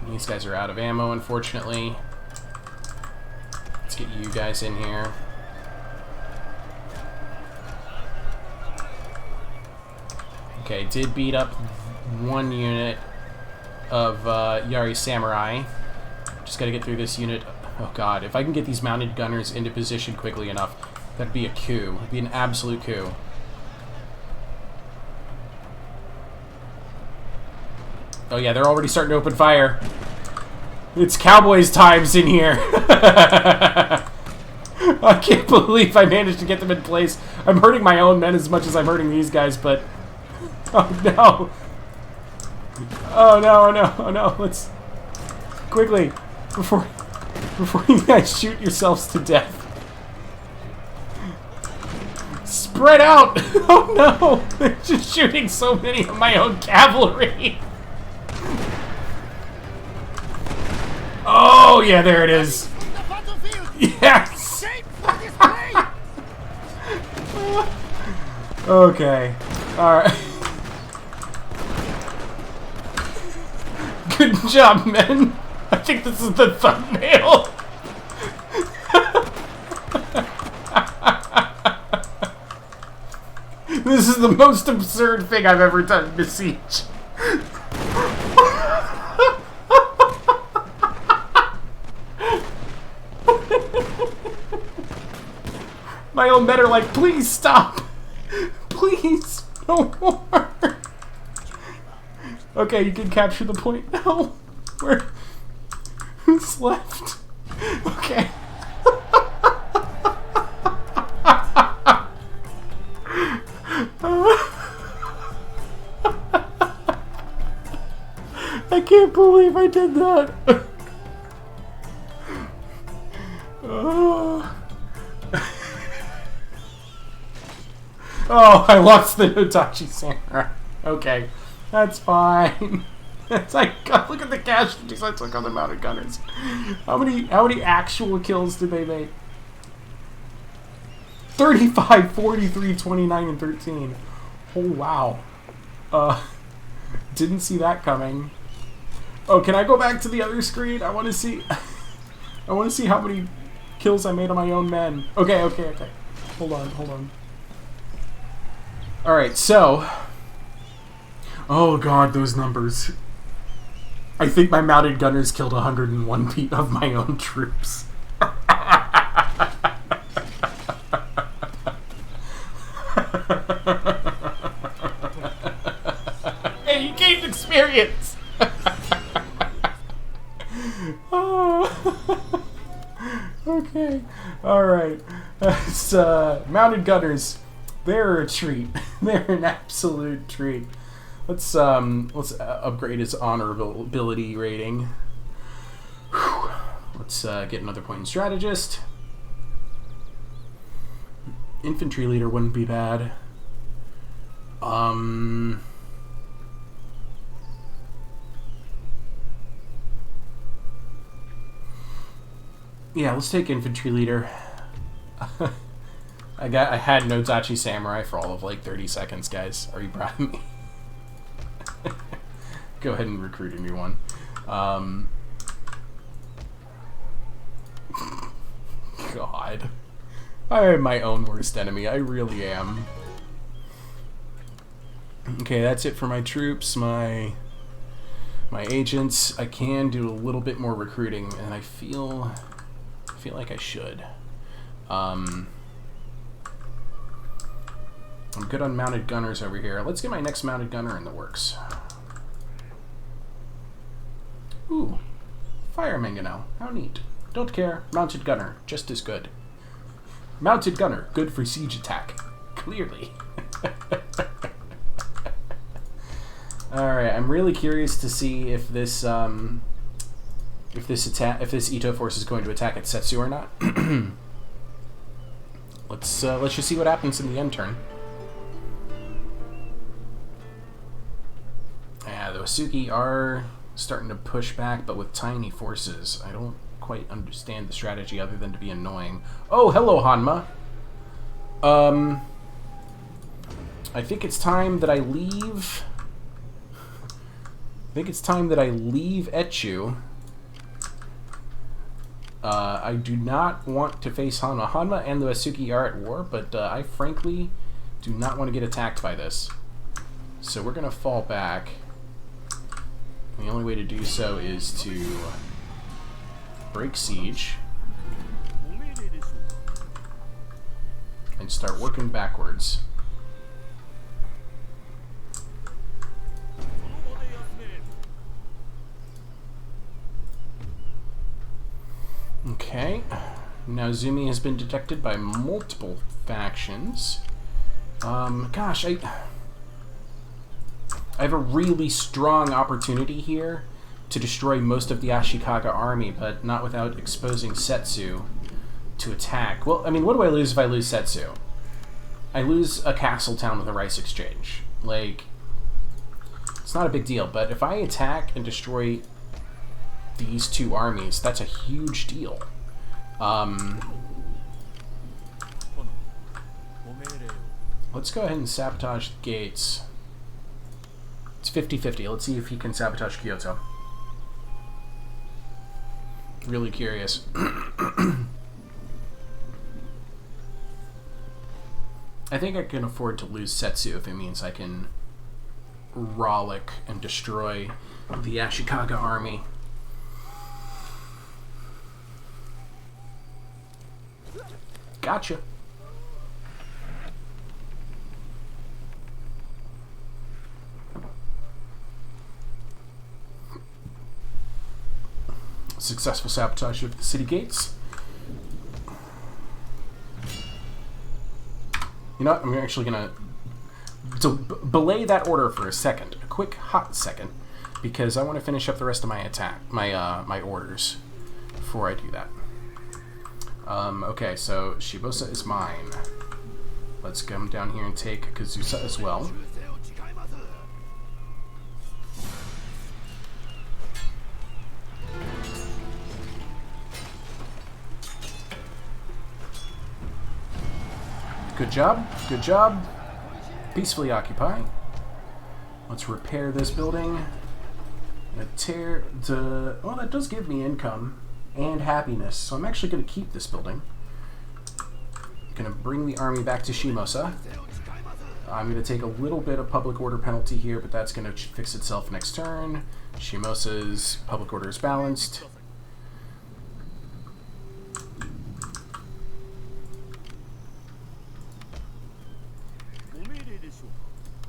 These guys are out of ammo, unfortunately. Let's get you guys in here. Okay, did beat up one unit of Yari Samurai. Just gotta get through this unit. Oh god, if I can get these mounted gunners into position quickly enough, that'd be a coup. It'd be an absolute coup. Oh yeah, they're already starting to open fire. It's Cowboys times in here. I can't believe I managed to get them in place. I'm hurting my own men as much as I'm hurting these guys, but... Oh no! Oh no, oh no, oh no, let's... Quickly, before you guys shoot yourselves to death. Spread out! Oh no! They're just shooting so many of my own cavalry! Oh yeah, there it is! Yes! Okay. Alright. Good job, men! I think this is the thumbnail! This is the most absurd thing I've ever done in Besiege. My own men are like, please stop! Please, no more! Okay, you can capture the point now. Where? Who's left? Okay. I can't believe I did that. Oh, I lost the no-dachi samurai. Okay, that's fine. It's like, God, look at the casualties I took on the mounted gunners. How many actual kills did they make? 35, 43, 29, and 13. Oh, wow. Didn't see that coming. Oh, can I go back to the other screen? I want to see... I want to see how many kills I made on my own men. Okay. Hold on. Alright, so... Oh, God, those numbers. I think my mounted gunners killed 101 feet of my own troops. Hey, you gained experience! Okay. Alright. It's, mounted gunners. They're a treat. They're an absolute treat. Let's upgrade his honorability rating. Whew. Let's get another point in strategist. Infantry leader wouldn't be bad. Yeah, let's take infantry leader. I had no-dachi samurai for all of like 30 seconds, guys. Are you proud of me? Go ahead and recruit a new one. God. I am my own worst enemy. I really am. Okay, that's it for my troops, my agents. I can do a little bit more recruiting, and I feel like I should. I'm good on mounted gunners over here. Let's get my next mounted gunner in the works. Ooh, fire mangonel. How neat. Don't care. Mounted gunner, just as good. Mounted gunner, good for siege attack. Clearly. Alright, I'm really curious to see if this Ito force is going to attack at Setsu or not. Let's just see what happens in the end turn. Yeah, the Wasuki are starting to push back, but with tiny forces. I don't quite understand the strategy other than to be annoying. Oh, hello, Hanma. I think it's time that I leave. Etchu. I do not want to face Hanma. Hanma and the Wasuki are at war, but I frankly do not want to get attacked by this. So we're going to fall back. And the only way to do so is to break siege and start working backwards. Okay, now Zumi has been detected by multiple factions. Gosh, I have a really strong opportunity here to destroy most of the Ashikaga army, but not without exposing Setsu to attack. Well, I mean, what do I lose if I lose Setsu? I lose a castle town with a rice exchange. Like, it's not a big deal, but if I attack and destroy these two armies, that's a huge deal. Let's go ahead and sabotage the gates. It's 50-50. Let's see if he can sabotage Kyoto. Really curious. I think I can afford to lose Setsu if it means I can rollick and destroy the Ashikaga army. Gotcha. Successful sabotage of the city gates. You know what? I'm actually gonna belay that order for a second, a quick hot second, because I want to finish up the rest of my my orders before I do that. Okay, so Shibusa is mine. Let's come down here and take Kazusa as well. Good job. Good job. Peacefully occupy. Let's repair this building. Tear the... Well, that does give me income and happiness, so I'm actually going to keep this building. I'm going to bring the army back to Shimosa. I'm going to take a little bit of public order penalty here, but that's going to fix itself next turn. Shimosa's public order is balanced.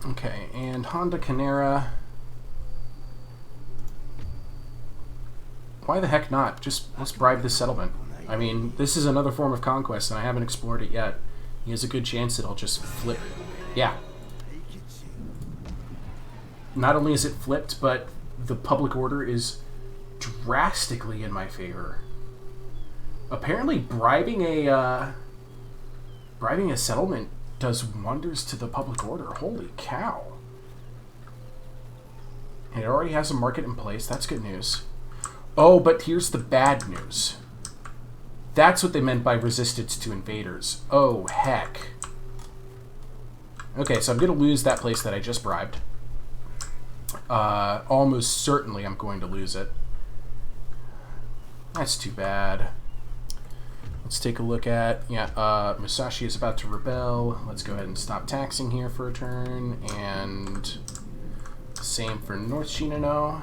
Okay, and Honda Canera. Why the heck not? Just let's bribe this settlement. I mean, this is another form of conquest, and I haven't explored it yet. He has a good chance that I'll just flip. Yeah. Not only is it flipped, but the public order is drastically in my favor. Apparently, bribing a settlement does wonders to the public order. Holy cow. And it already has a market in place. That's good news. Oh, but here's the bad news. That's what they meant by resistance to invaders. Oh, heck. Okay, so I'm going to lose that place that I just bribed. Almost certainly I'm going to lose it. That's too bad. Let's take a look at... Yeah, Musashi is about to rebel. Let's go ahead and stop taxing here for a turn. And same for North Shinano.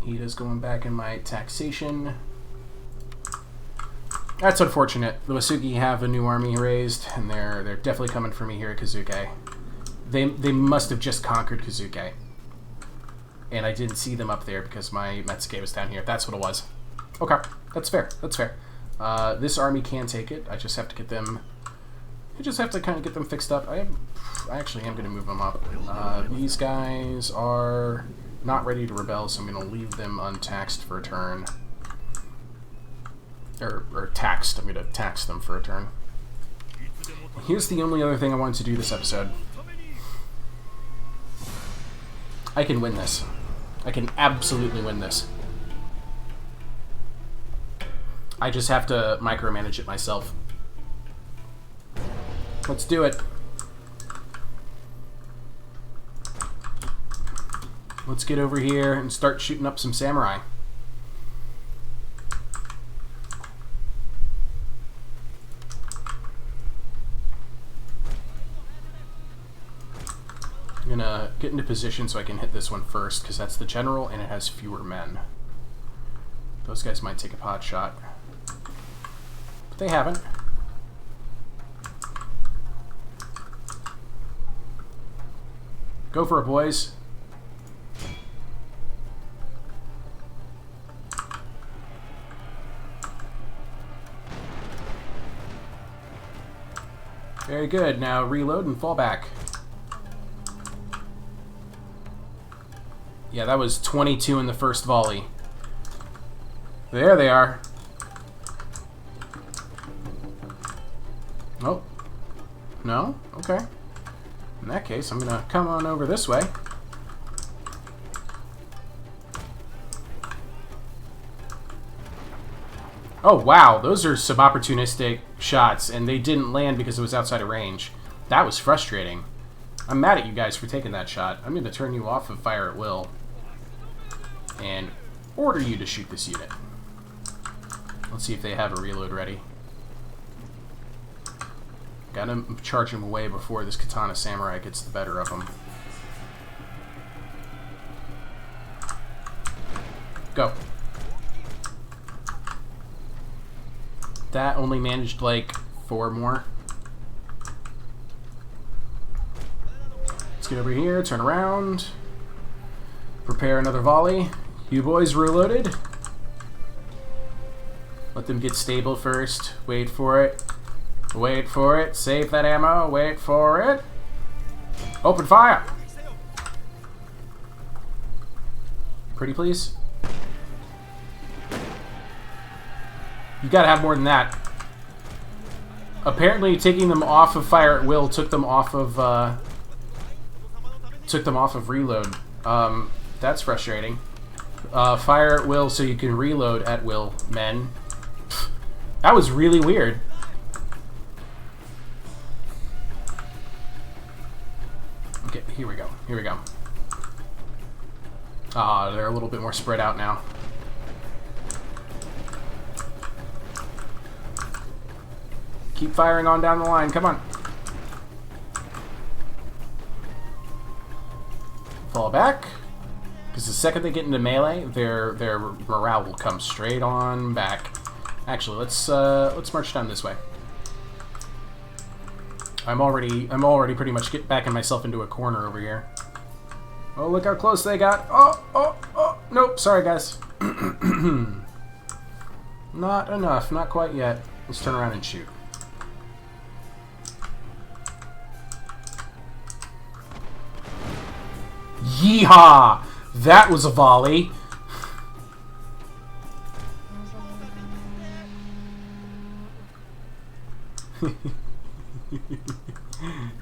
Ida's going back in my taxation. That's unfortunate. The Wasugi have a new army raised, and they're definitely coming for me here at Kazuke. They must have just conquered Kazuke. And I didn't see them up there because my Metsuke was down here. That's what it was. Okay, that's fair. That's fair. This army can take it. I just have to get them... I just have to kind of get them fixed up. I actually am going to move them up. These guys are not ready to rebel, so I'm going to leave them untaxed for a turn. Or taxed. I'm going to tax them for a turn. Here's the only other thing I wanted to do this episode. I can win this. I can absolutely win this. I just have to micromanage it myself. Let's do it. Let's get over here and start shooting up some samurai. I'm gonna get into position so I can hit this one first, because that's the general and it has fewer men. Those guys might take a pot shot, but they haven't. Go for it, boys. Very good. Now reload and fall back. Yeah, that was 22 in the first volley. There they are. Oh. No? Okay. In that case, I'm gonna come on over this way. Oh, wow. Those are some opportunistic shots, and they didn't land because it was outside of range. That was frustrating. I'm mad at you guys for taking that shot. I'm going to turn you off of fire at will and order you to shoot this unit. Let's see if they have a reload ready. Gotta charge him away before this katana samurai gets the better of him. Go. That only managed like 4 more. Let's get over here, turn around, prepare another volley. You boys reloaded. Let them get stable first. Wait for it. Wait for it. Save that ammo. Wait for it. Open fire. Pretty please. You gotta have more than that. Apparently, taking them off of fire at will took them off of reload. That's frustrating. Fire at will so you can reload at will, men. That was really weird. Okay, here we go. Here we go. Ah, they're a little bit more spread out now. Keep firing on down the line. Come on. Fall back. Because the second they get into melee, their morale will come straight on back. Actually, let's march down this way. I'm already pretty much backing myself into a corner over here. Oh, look how close they got. Oh, nope, sorry guys. Not enough, not quite yet. Let's turn around and shoot. Yeehaw! That was a volley.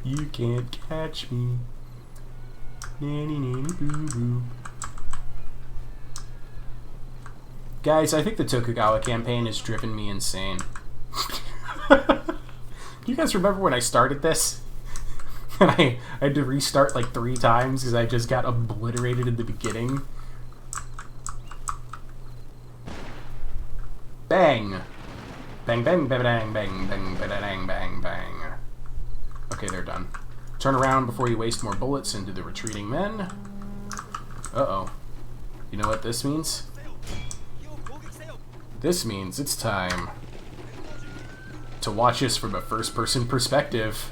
You can't catch me. Nanny, nanny, boo, boo. Guys, I think the Tokugawa campaign has driven me insane. You guys remember when I started this? And I had to restart like 3 times because I just got obliterated in the beginning. Bang! Bang, bang, bang, bang, bang, bang, bang, bang, bang. Okay, they're done. Turn around before you waste more bullets into the retreating men. Uh-oh. You know what this means? This means it's time to watch us from a first-person perspective.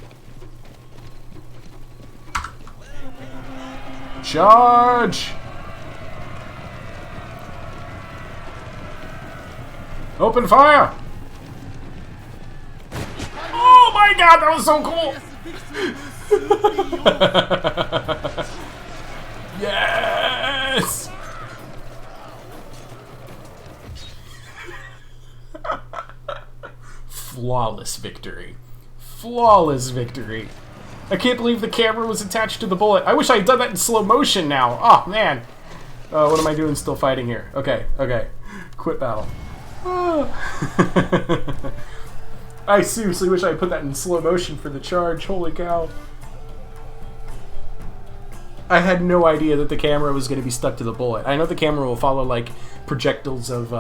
Charge! Open fire! Oh my god, that was so cool! Yes! Flawless victory. Flawless victory. I can't believe the camera was attached to the bullet. I wish I had done that in slow motion now. Oh, man. What am I doing still fighting here? Okay, okay. Quit battle. I seriously wish I had put that in slow motion for the charge. Holy cow. I had no idea that the camera was going to be stuck to the bullet. I know the camera will follow, like, projectiles of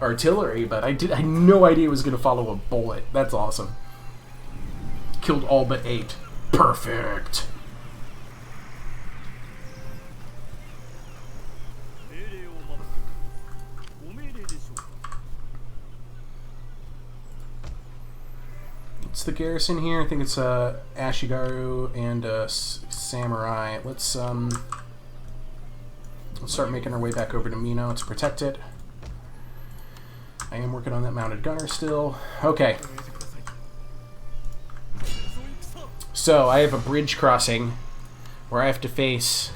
artillery, but I had no idea it was going to follow a bullet. That's awesome. Killed all but 8. Perfect. It's the garrison here. I think it's Ashigaru and Samurai. Let's start making our way back over to Mino to protect it. I am working on that mounted gunner still. Okay. So, I have a bridge crossing where I have to face...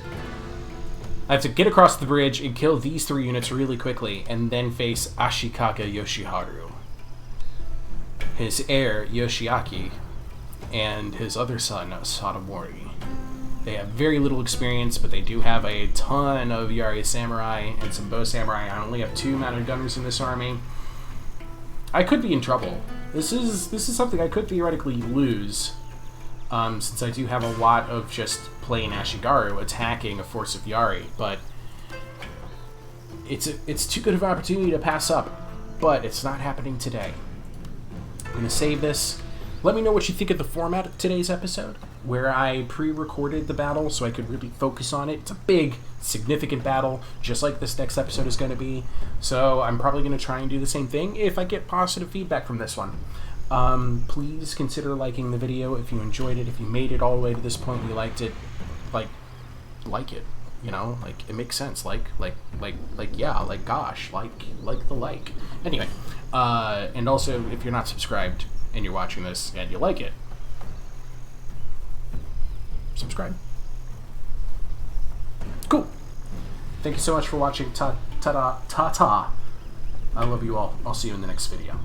I have to get across the bridge and kill these 3 units really quickly, and then face Ashikaga Yoshiharu, his heir Yoshiaki, and his other son Satomori. They have very little experience, but they do have a ton of Yari Samurai and some Bow Samurai. I only have 2 mounted gunners in this army. I could be in trouble. This is something I could theoretically lose. Since I do have a lot of just plain Ashigaru attacking a force of Yari, but it's too good of an opportunity to pass up. But it's not happening today. I'm gonna save this. Let me know what you think of the format of today's episode, where I pre-recorded the battle so I could really focus on it. It's a big, significant battle, just like this next episode is going to be. So I'm probably going to try and do the same thing if I get positive feedback from this one. Please consider liking the video if you enjoyed it. If you made it all the way to this point and you liked it, like it, you know, like it makes sense. Yeah, like gosh, like the like. Anyway, and also if you're not subscribed and you're watching this and you like it, subscribe. Cool. Thank you so much for watching. Ta-ta. I love you all. I'll see you in the next video.